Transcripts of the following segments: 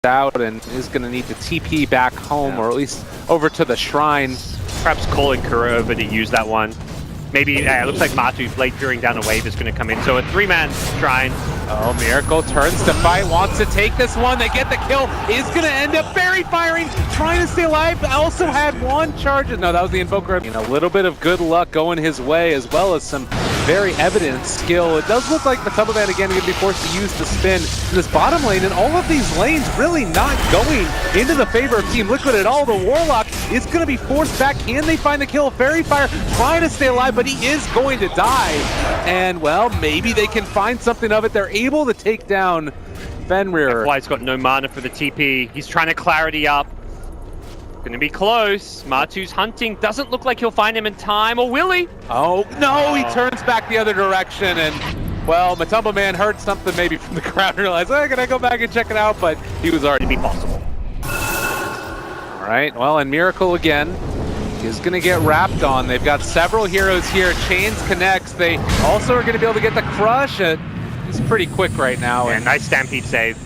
out and is going to need to TP back home, or at least over to the shrine. Perhaps calling Kura over to use that one. Maybe, it looks like Matu, Blade Fearing down a wave, is going to come in. So a 3-man shrine. Oh, Miracle turns to fight, wants to take this one. They get the kill, is going to end up Fairy Firing, trying to stay alive. Also had one charge. No, that was the Invoker. A little bit of good luck going his way, as well as some very evident skill. It does look like Matumba Man again going to be forced to use the spin in this bottom lane, and all of these lanes really not going into the favor of Team Liquid at all. The Warlock is going to be forced back. Can they find the kill? Fairy Fire trying to stay alive, but he is going to die. And, well, maybe they can find something of it. They're able to take down Fenrir. FY's got no mana for the TP. He's trying to clarity up. Gonna be close. Matu's hunting. Doesn't look like he'll find him in time, or will he? Oh, no, he turns back the other direction, and, well, Matumba Man heard something maybe from the crowd and realized, oh, can I go back and check it out? But he was already possible. All right, well, and Miracle again is going to get wrapped on. They've got several heroes here. Chains connects. They also are going to be able to get the crush. He's pretty quick right now. And nice Stampede save.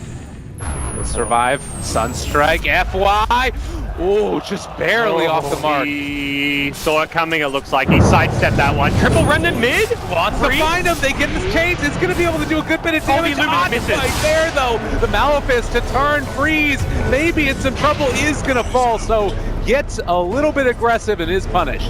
Will survive. Sunstrike, FY. Oh, just barely off the mark. He saw it coming, it looks like. He sidestepped that one. Triple Remnant mid? Wants to find him. They get this chains. It's going to be able to do a good bit of damage. Right there, though. The Malefice to turn, freeze. Maybe in some trouble, is going to fall. So gets a little bit aggressive and is punished.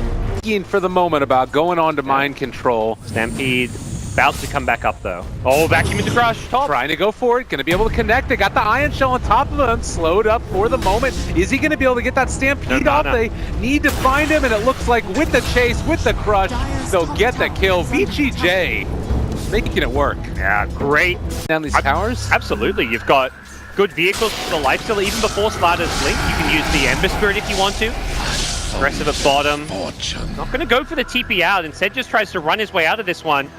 For the moment about going on to mind control. Stampede about to come back up, though. Oh, vacuum into crush. Top. Trying to go for it. Going to be able to connect. They got the Ion Shell on top of him. Slowed up for the moment. Is he going to be able to get that Stampede off? They need to find him, and it looks like with the chase, with the crush, they'll get the kill. VGJ making it work. Yeah, great. Down these towers? Absolutely. You've got good vehicles for the lifesteal. Even before Slarddar's Blink, you can use the Ember Spirit if you want to. Aggressive at bottom. Not going to go for the TP out. Instead, just tries to run his way out of this one.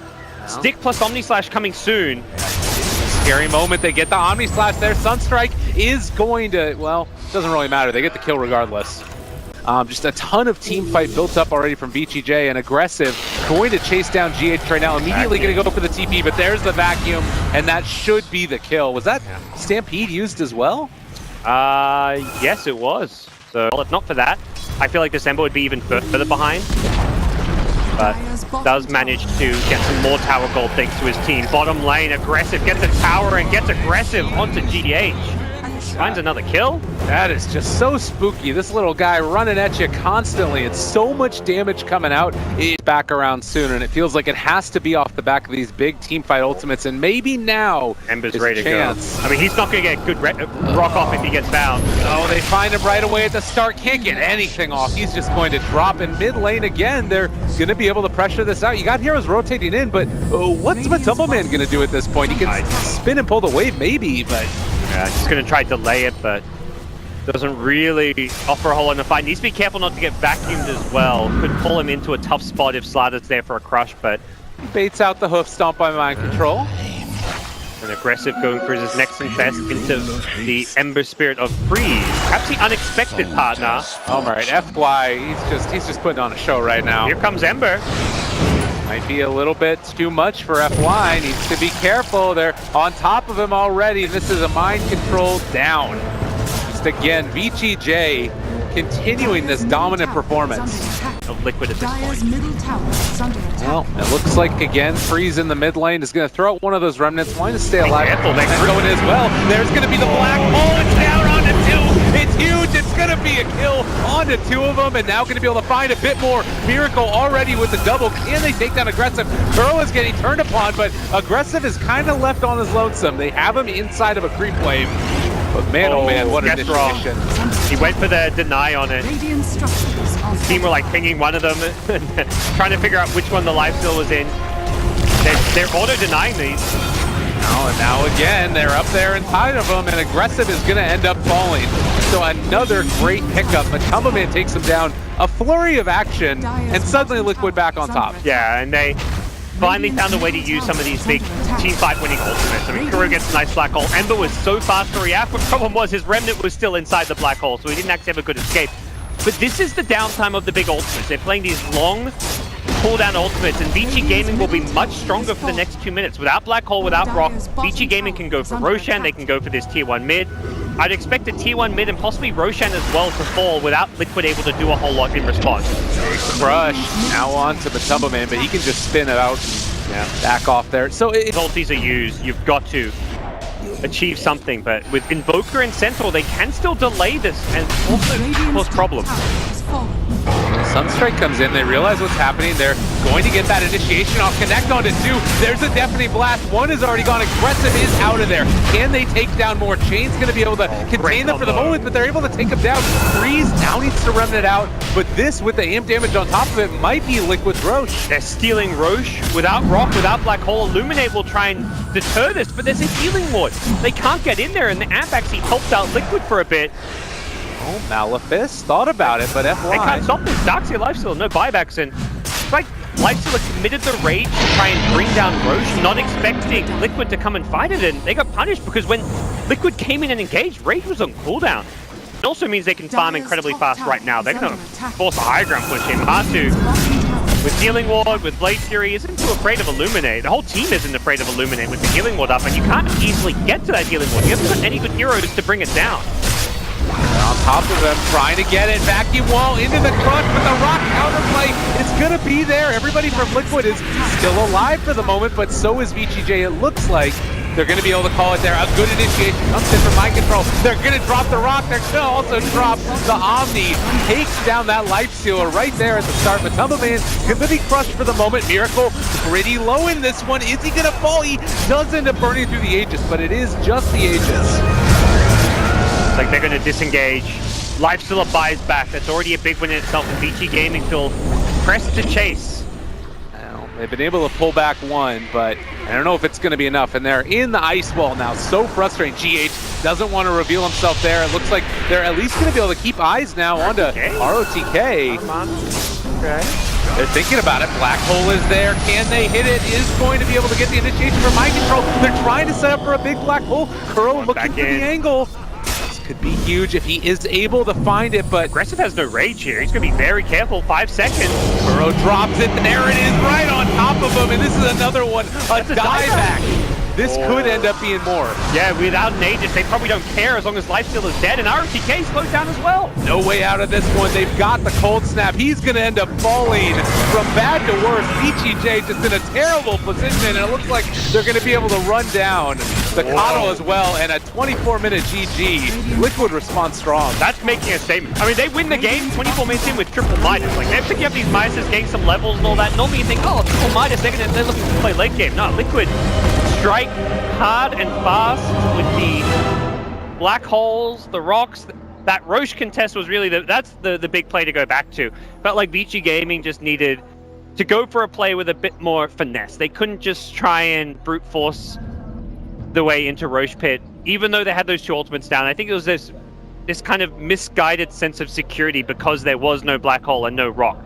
Stick plus Omni Slash coming soon. Scary moment. They get the Omni Slash there. Sunstrike is going to, well, doesn't really matter. They get the kill regardless. Just a ton of team fight built up already from VGJ, and aggressive. Going to chase down GH right now. Immediately going to go for the TP, but there's the vacuum, and that should be the kill. Was that Stampede used as well? Yes, it was. So, well, if not for that, I feel like December would be even further behind. But does manage to get some more tower gold thanks to his team. Bottom lane, aggressive, gets a tower and gets aggressive onto GDH. Finds another kill. That is just so spooky. This little guy running at you constantly. It's so much damage coming out. It's back around soon, and it feels like it has to be off the back of these big team fight ultimates, and maybe now Ember's ready to go. I mean, he's not going to get good rock off if he gets found. Oh, they find him right away at the start. Can't get anything off. He's just going to drop in mid lane again. They're going to be able to pressure this out. You got heroes rotating in, but what's Matumba Man going to do at this point? He can spin and pull the wave maybe, but... Yeah, just going to try to delay it, but doesn't really offer a whole lot in the fight. Needs to be careful not to get vacuumed as well. Could pull him into a tough spot if Slarddar's there for a crush, but... He baits out the hoof stomp by mind control. And aggressive going for his next invest into the Ember Spirit of Freeze. Perhaps the unexpected partner. All right, FY, he's just putting on a show right now. Here comes Ember. Might be a little bit too much for FY. Needs to be careful. They're on top of him already. This is a mind control down. Just again, VGJ continuing this dominant performance of Liquid at this point. Well, it looks like again, Freeze in the mid lane is going to throw out one of those remnants. Wanting to stay alive. Careful, they're going as well. There's going to be the black hole. It's down onto two. It's huge. It's going to be a kill onto two of them, and now going to be able to find a bit more. Miracle already with the double. Can they take down Aggressive? Burrow is getting turned upon, but Aggressive is kind of left on his lonesome. They have him inside of a creep wave. But man, oh man, what a initiation. He went for the deny on it. Team were like pinging one of them, trying to figure out which one the lifesteal was in. They're auto-denying these. Oh, and now again, they're up there inside of them, and Aggressive is going to end up falling. So another great pickup. Matumba Man takes him down. A flurry of action, and suddenly Liquid back on top. Yeah, and they finally found a way to use some of these big team fight winning ultimates. I mean, Kuro gets a nice black hole. Ember was so fast to react, but the problem was his remnant was still inside the black hole, so he didn't actually have a good escape. But this is the downtime of the big ultimates. They're playing these long cooldown ultimates, and VG Gaming will be much stronger for the next 2 minutes. Without Black Hole, without Rock, VG Gaming can go for Roshan, they can go for this tier 1 mid. I'd expect a tier 1 mid and possibly Roshan as well to fall without Liquid able to do a whole lot in response. Crush now on to Matumbo Man, but he can just spin it out and back off there. So ultis are used, you've got to achieve something, but with Invoker and Centaur, they can still delay this and also cause problems. Sunstrike comes in, they realize what's happening, they're going to get that initiation off, connect onto 2, there's a deafening blast, 1 is already gone, Aggressive is out of there. Can they take down more? Chain's going to be able to contain them for the moment, but they're able to take them down. Freeze now needs to remnant out, but this with the amp damage on top of it might be Liquid's Roche. They're stealing Roche without Rock, without Black Hole. Illuminate will try and deter this, but there's a healing ward. They can't get in there, and the amp actually helped out Liquid for a bit. Oh, Malefice thought about it, but FY. They can't stop this. Darkseer Lifesteal, no buybacks, and it's like Lifesteal committed the rage to try and bring down Roche, not expecting Liquid to come and fight it, and they got punished because when Liquid came in and engaged, Rage was on cooldown. It also means they can farm incredibly fast right now. They're going to force a high ground push in. Hard to, with Healing Ward, with Blade Fury, isn't too afraid of Illuminate. The whole team isn't afraid of Illuminate with the Healing Ward up, and you can't easily get to that Healing Ward. You haven't got any good heroes to bring it down. On top of them, trying to get it, vacuum wall into the crush, but the Rock counterplay is gonna be there. Everybody from Liquid is still alive for the moment, but so is VGJ. It looks like they're gonna be able to call it there. A good initiation comes in from Mind Control. They're gonna drop the Rock. They're gonna also drop the Omni. Takes down that Life Stealer right there at the start. Matumbo Man gonna be crushed for the moment. Miracle pretty low in this one. Is he gonna fall? He does end up burning through the Aegis, but it is just the Aegis. Like they're going to disengage. Lifestealer buys back. That's already a big win in itself. And VG Gaming feel pressed to chase. Well, they've been able to pull back 1, but I don't know if it's going to be enough. And they're in the ice wall now. So frustrating. GH doesn't want to reveal himself there. It looks like they're at least going to be able to keep eyes now onto ROTK. Okay. They're thinking about it. Black Hole is there. Can they hit it? Is going to be able to get the initiation for Mind Control. They're trying to set up for a big Black Hole. Kuro looking for the angle. Could be huge if he is able to find it, but Aggressive has no rage here. He's going to be very careful. 5 seconds. Kuro drops it. There it is, right on top of him, and this is another one. A dieback. This could end up being more. Yeah, without an Aegis, they probably don't care as long as Lifesteal is dead, and ROTK slowed down as well. No way out of this one. They've got the cold snap. He's going to end up falling from bad to worse. VGJ just in a terrible position, and it looks like they're going to be able to run down the Kato as well, and a 24-minute GG. Liquid responds strong. That's making a statement. I mean, they win the game 24 minutes in with triple Midas. Like, they're picking up these Midases, getting some levels and all that. Normally you think, oh, triple Midas, they're looking to play late game. No, Liquid strike hard and fast with the Black Holes, the Rocks. That Roche contest was really that's the big play to go back to. Felt like VG Gaming just needed to go for a play with a bit more finesse. They couldn't just try and brute force the way into Roche Pit, even though they had those 2 ultimates down. I think it was this kind of misguided sense of security because there was no Black Hole and no Rock.